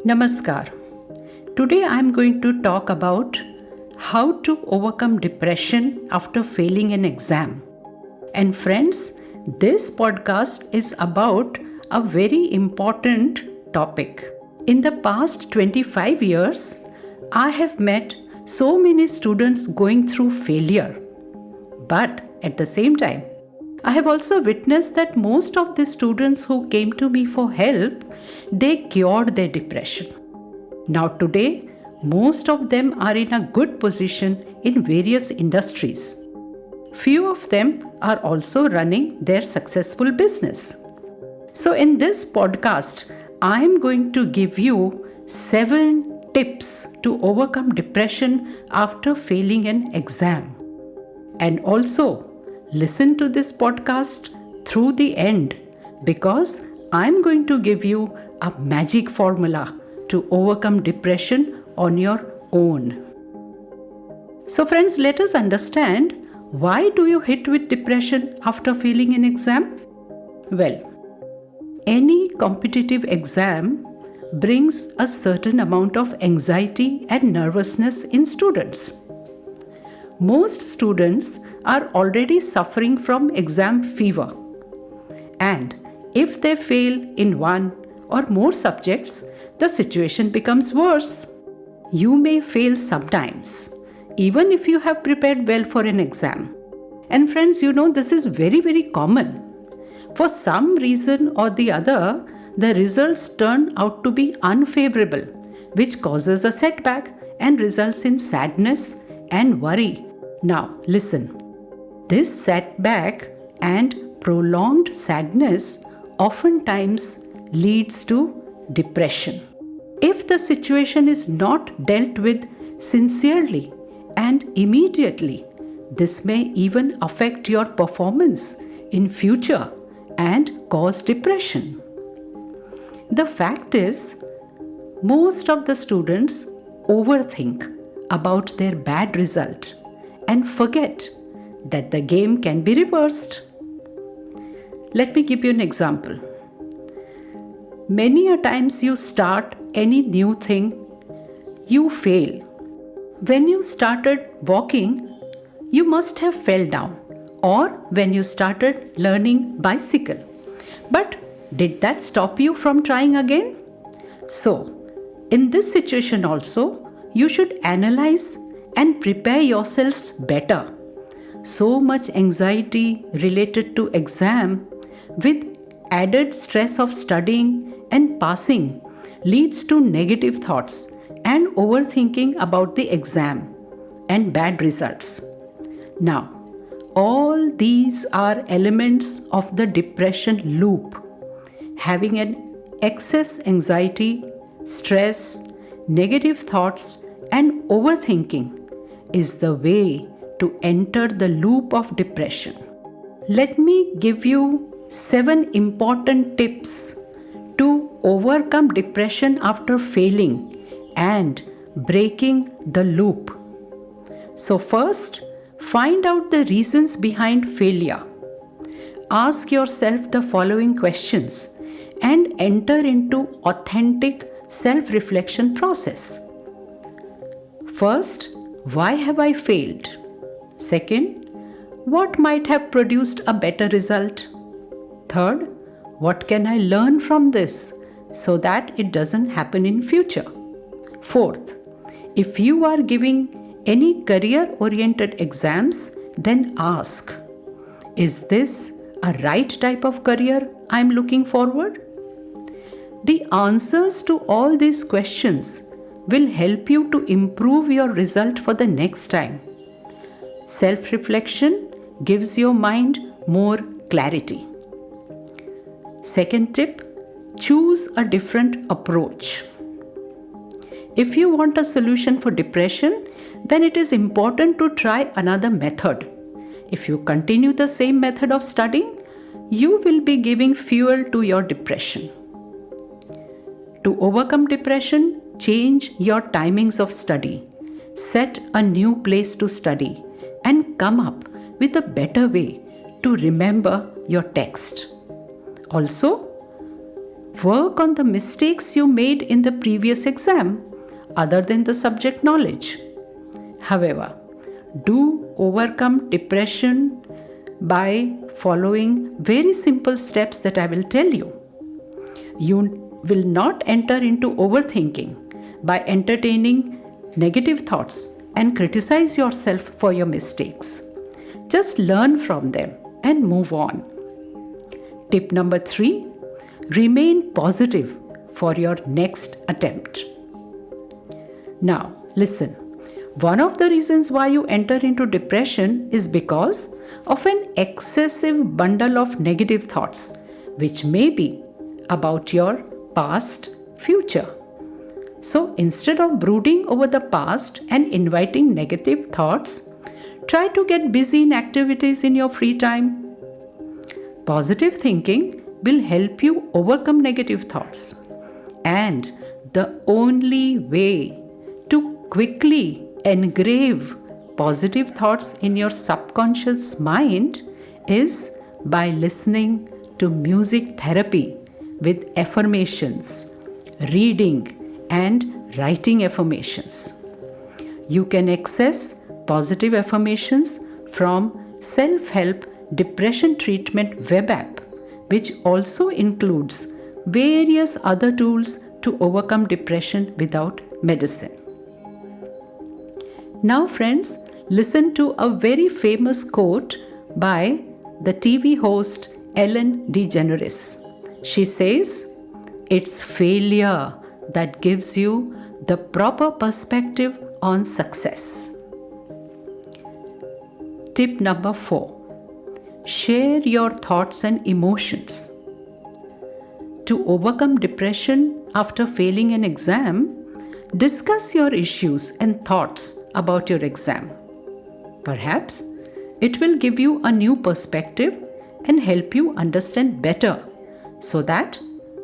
Namaskar. Today I am going to talk about how to overcome depression after failing an exam. And friends, this podcast is about a very important topic. In the past 25 years, I have met so many students going through failure. But at the same time, I have also witnessed that most of the students who came to me for help, they cured their depression. Now today, most of them are in a good position in various industries. Few of them are also running their successful business. So in this podcast, I am going to give you 7 tips to overcome depression after failing an exam. And also, listen to this podcast through the end because I'm going to give you a magic formula to overcome depression on your own. So friends, let us understand, why do you hit with depression after failing an exam? Well, any competitive exam brings a certain amount of anxiety and nervousness in students. Most students are already suffering from exam fever. And if they fail in one or more subjects, the situation becomes worse. You may fail sometimes, even if you have prepared well for an exam. And friends, this is very, very common. For some reason or the other, the results turn out to be unfavorable, which causes a setback and results in sadness and worry. Now, listen. This setback and prolonged sadness oftentimes leads to depression. If the situation is not dealt with sincerely and immediately, this may even affect your performance in future and cause depression. The fact is, most of the students overthink about their bad result and forget that the game can be reversed. Let me give you an example. Many a times you start any new thing, you fail. When you started walking, you must have fell down, or when you started learning bicycle. But did that stop you from trying again? So, in this situation also, you should analyze and prepare yourselves better. So much anxiety related to exam with added stress of studying and passing leads to negative thoughts and overthinking about the exam and bad results. Now, all these are elements of the depression loop. Having an excess anxiety, stress, negative thoughts and overthinking is the way to enter the loop of depression. Let me give you 7 important tips to overcome depression after failing and breaking the loop. So first, find out the reasons behind failure. Ask yourself the following questions and enter into authentic self-reflection process. First, why have I failed? Second, what might have produced a better result? Third, what can I learn from this so that it doesn't happen in future? Fourth, if you are giving any career-oriented exams, then ask, is this a right type of career I'm looking forward? The answers to all these questions will help you to improve your result for the next time. Self-reflection gives your mind more clarity. Second tip, choose a different approach. If you want a solution for depression, then it is important to try another method. If you continue the same method of studying, you will be giving fuel to your depression. To overcome depression, change your timings of study. Set a new place to study and come up with a better way to remember your text. Also, Work on the mistakes you made in the previous exam other than the subject knowledge. However, do overcome depression by following very simple steps that I will tell you. You will not enter into overthinking by entertaining negative thoughts and criticize yourself for your mistakes. Just learn from them and move on. Tip number 3, remain positive for your next attempt. Now, listen. One of the reasons why you enter into depression is because of an excessive bundle of negative thoughts, which may be about your past, future. So instead of brooding over the past and inviting negative thoughts, try to get busy in activities in your free time. Positive thinking will help you overcome negative thoughts. And the only way to quickly engrave positive thoughts in your subconscious mind is by listening to music therapy with affirmations, reading and writing affirmations. You can access positive affirmations from Self-Help Depression Treatment web app, which also includes various other tools to overcome depression without medicine. Now friends, listen to a very famous quote by the TV host Ellen DeGeneres. She says, "It's failure that gives you the proper perspective on success." Tip number 4, share your thoughts and emotions. To overcome depression after failing an exam, discuss your issues and thoughts about your exam. Perhaps it will give you a new perspective and help you understand better so that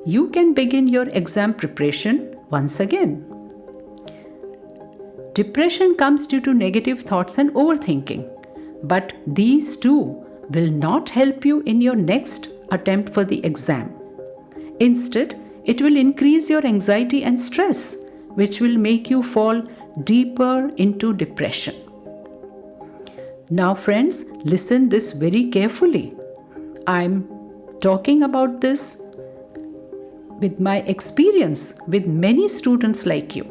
you can begin your exam preparation once again. Depression comes due to negative thoughts and overthinking, but these two will not help you in your next attempt for the exam. Instead, it will increase your anxiety and stress, which will make you fall deeper into depression. Now friends, listen this very carefully. I'm talking about this with my experience with many students like you.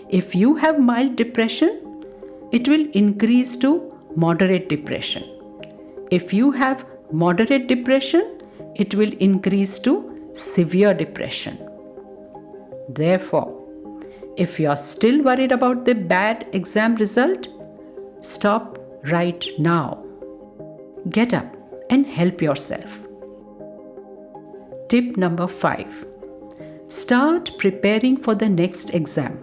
If you have mild depression, it will increase to moderate depression. If you have moderate depression, it will increase to severe depression. Therefore, if you are still worried about the bad exam result, stop right now. Get up and help yourself. Tip number 5. Start preparing for the next exam.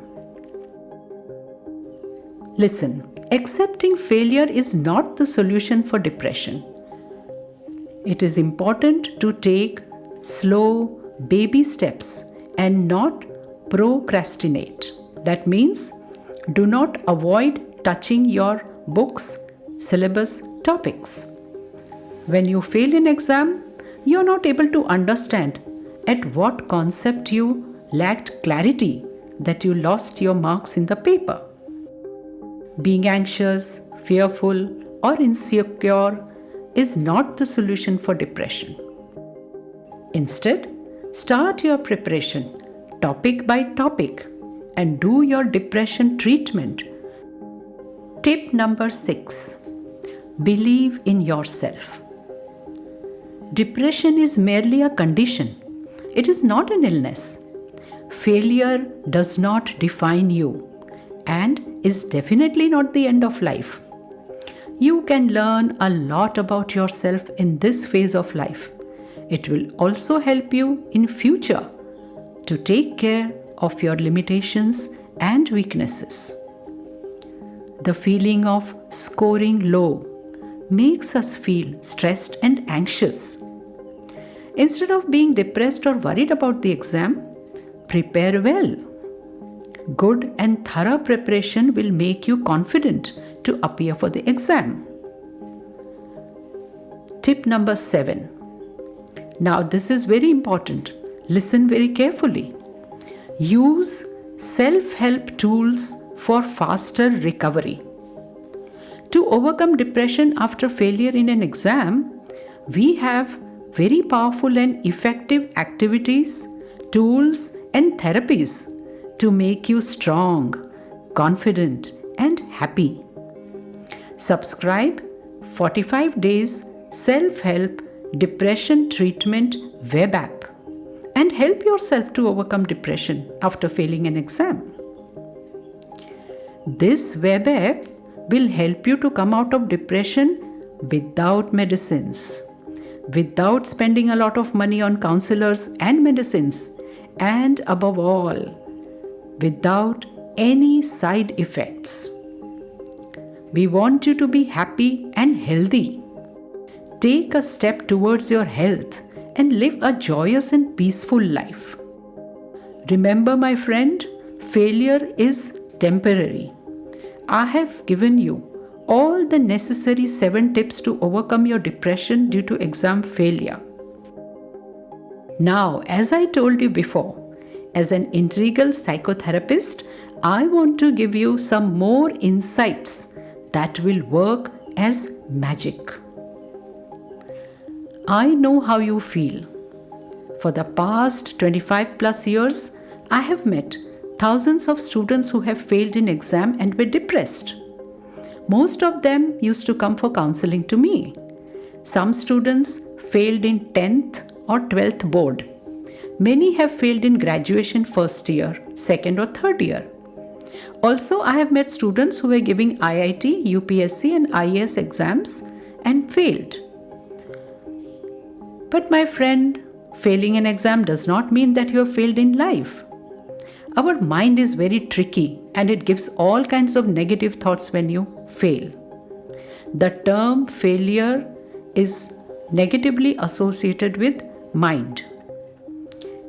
Listen, accepting failure is not the solution for depression. It is important to take slow, baby steps and not procrastinate. That means do not avoid touching your books, syllabus, topics. When you fail in exam, you are not able to understand at what concept you lacked clarity that you lost your marks in the paper. Being anxious, fearful, or insecure is not the solution for depression. Instead, start your preparation topic by topic and do your depression treatment. Tip number 6. Believe in yourself. Depression is merely a condition. It is not an illness. Failure does not define you and is definitely not the end of life. You can learn a lot about yourself in this phase of life. It will also help you in future to take care of your limitations and weaknesses. The feeling of scoring low makes us feel stressed and anxious. Instead of being depressed or worried about the exam, prepare well. Good and thorough preparation will make you confident to appear for the exam. Tip number 7. Now this is very important. Listen very carefully. Use self-help tools for faster recovery. To overcome depression after failure in an exam, we have very powerful and effective activities, tools, and therapies to make you strong, confident, and happy. Subscribe 45 Days Self-Help Depression Treatment web app and help yourself to overcome depression after failing an exam. This web app will help you to come out of depression without medicines, without spending a lot of money on counselors and medicines, and above all, without any side effects. We want you to be happy and healthy. Take a step towards your health and live a joyous and peaceful life. Remember, my friend, failure is temporary. I have given you all the necessary 7 tips to overcome your depression due to exam failure. Now, as I told you before, as an integral psychotherapist, I want to give you some more insights that will work as magic. I know how you feel. For the past 25 plus years, I have met thousands of students who have failed in exam and were depressed. Most of them used to come for counseling to me. Some students failed in 10th or 12th board. Many have failed in graduation first year, second or third year. Also, I have met students who were giving IIT, UPSC and IAS exams and failed. But my friend, failing an exam does not mean that you have failed in life. Our mind is very tricky and it gives all kinds of negative thoughts when you fail. The term failure is negatively associated with mind.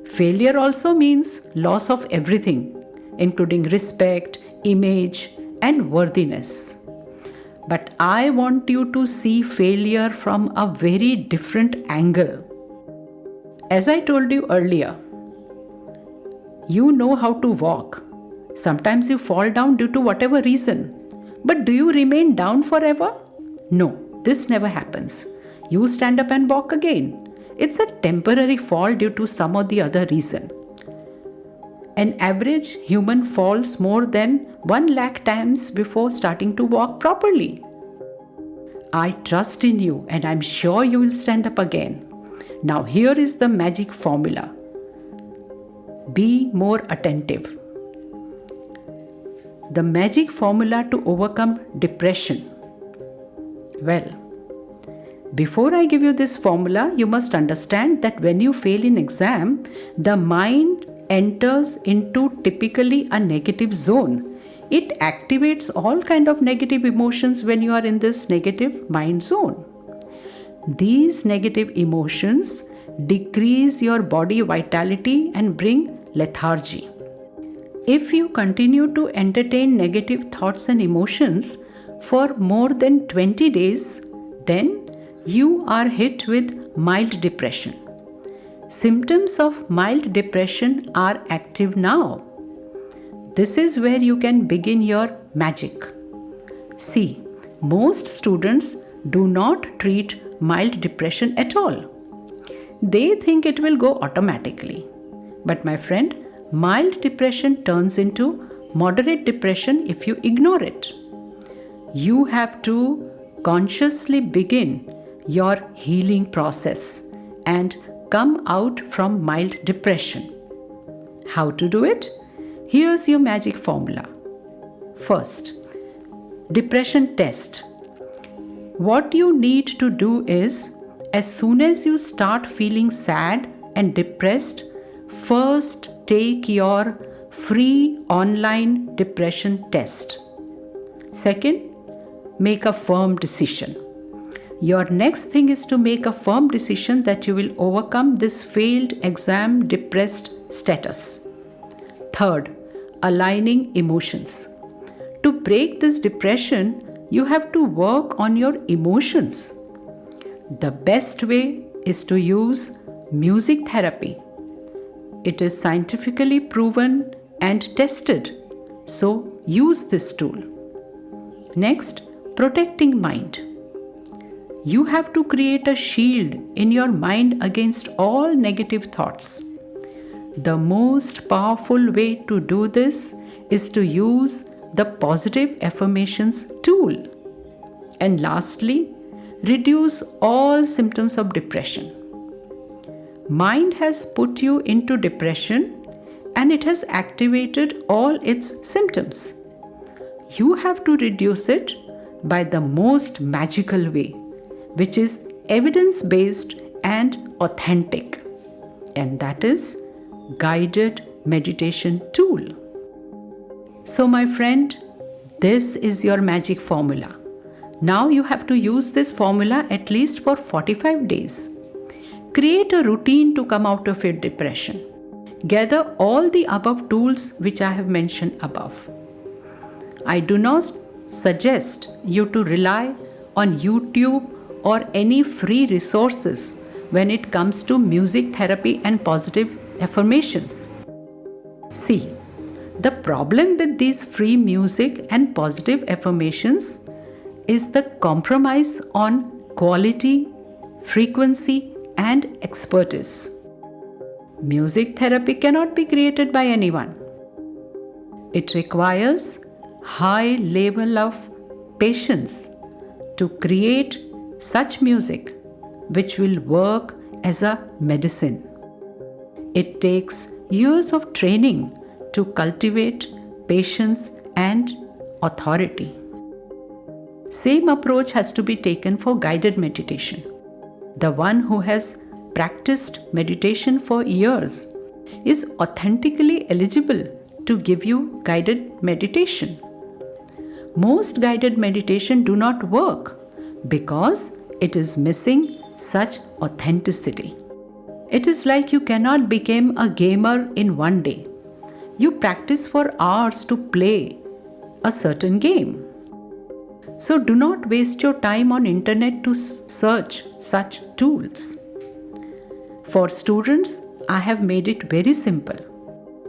Failure also means loss of everything, including respect, image, and worthiness. But I want you to see failure from a very different angle. As I told you earlier, you know how to walk. Sometimes you fall down due to whatever reason. But do you remain down forever? No, this never happens. You stand up and walk again. It's a temporary fall due to some or the other reason. An average human falls more than 1 lakh times before starting to walk properly. I trust in you and I'm sure you will stand up again. Now here is the magic formula. Be more attentive. The magic formula to overcome depression. Well, before I give you this formula, you must understand that when you fail in exam, the mind enters into typically a negative zone. It activates all kind of negative emotions when you are in this negative mind zone. These negative emotions decrease your body vitality and bring lethargy. If you continue to entertain negative thoughts and emotions for more than 20 days, then you are hit with mild depression. Symptoms of mild depression are active now. This is where you can begin your magic. See, most students do not treat mild depression at all. They think it will go automatically. But my friend, mild depression turns into moderate depression if you ignore it. You have to consciously begin your healing process and come out from mild depression. How to do it? Here's your magic formula. First, depression test. What you need to do is, as soon as you start feeling sad and depressed, first take your free online depression test. Second, make a firm decision. Your next thing is to make a firm decision that you will overcome this failed exam depressed status. Third, aligning emotions. To break this depression, you have to work on your emotions. The best way is to use music therapy. It is scientifically proven and tested. So use this tool. Next, protecting mind. You have to create a shield in your mind against all negative thoughts. The most powerful way to do this is to use the positive affirmations tool. And lastly, reduce all symptoms of depression. Mind has put you into depression and it has activated all its symptoms. You have to reduce it by the most magical way, which is evidence-based and authentic. And that is guided meditation tool. So my friend, this is your magic formula. Now you have to use this formula at least for 45 days. Create a routine to come out of your depression. Gather all the above tools which I have mentioned above. I do not suggest you to rely on YouTube or any free resources when it comes to music therapy and positive affirmations. See, the problem with these free music and positive affirmations is the compromise on quality, frequency, and expertise. Music therapy cannot be created by anyone. It requires high level of patience to create such music which will work as a medicine. It takes years of training to cultivate patience and authority. Same approach has to be taken for guided meditation. The one who has practiced meditation for years is authentically eligible to give you guided meditation. Most guided meditation do not work because it is missing such authenticity. It is like you cannot become a gamer in one day. You practice for hours to play a certain game. So do not waste your time on internet to search such tools. For students, I have made it very simple.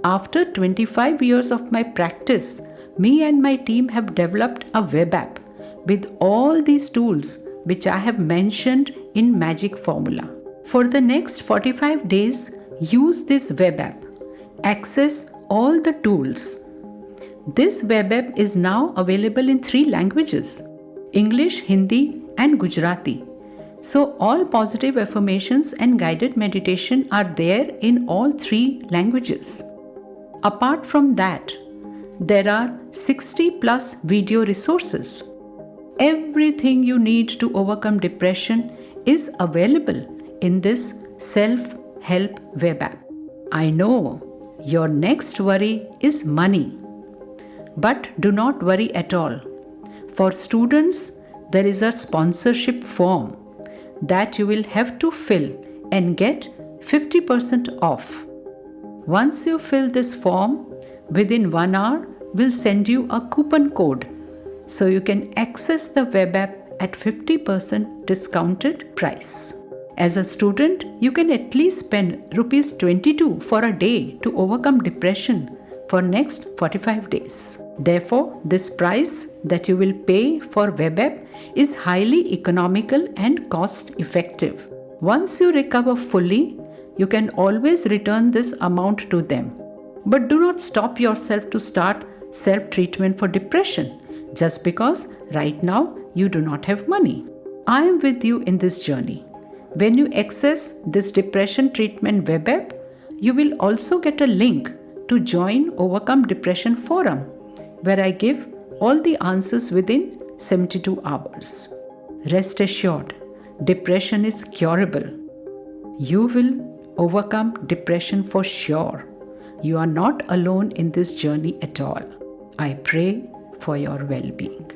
After 25 years of my practice, me and my team have developed a web app with all these tools which I have mentioned in Magic Formula. For the next 45 days, use this web app. Access all the tools. This web app is now available in 3 languages: English, Hindi, and Gujarati. So all positive affirmations and guided meditation are there in all 3 languages. Apart from that, there are 60 plus video resources. Everything you need to overcome depression is available in this self-help web app. I know your next worry is money, but do not worry at all. For students, there is a sponsorship form that you will have to fill and get 50% off. Once you fill this form, within 1 hour, we'll send you a coupon code so you can access the web app at 50% discounted price. As a student, you can at least spend rupees 22 for a day to overcome depression for next 45 days. Therefore, this price that you will pay for web app is highly economical and cost effective. Once you recover fully, you can always return this amount to them. But do not stop yourself to start self-treatment for depression just because right now you do not have money. I am with you in this journey. When you access this depression treatment web app, you will also get a link to join Overcome Depression Forum, where I give all the answers within 72 hours. Rest assured, depression is curable. You will overcome depression for sure. You are not alone in this journey at all. I pray for your well-being.